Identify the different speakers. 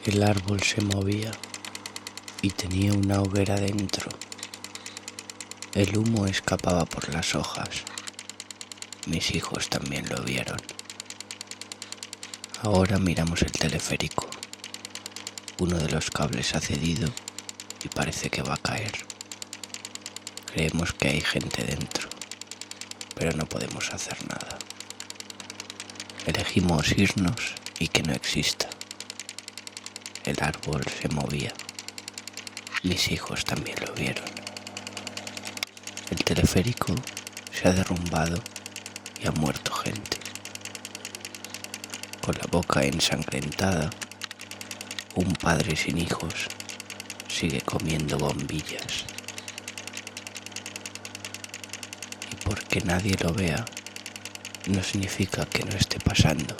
Speaker 1: El árbol se movía y tenía una hoguera dentro. El humo escapaba por las hojas. Mis hijos también lo vieron. Ahora miramos el teleférico. Uno de los cables ha cedido y parece que va a caer. Creemos que hay gente dentro, pero no podemos hacer nada. Elegimos irnos y que no exista. El árbol se movía. Mis hijos también lo vieron. El teleférico se ha derrumbado y ha muerto gente. Con la boca ensangrentada, un padre sin hijos sigue comiendo bombillas. Y porque nadie lo vea, no significa que no esté pasando.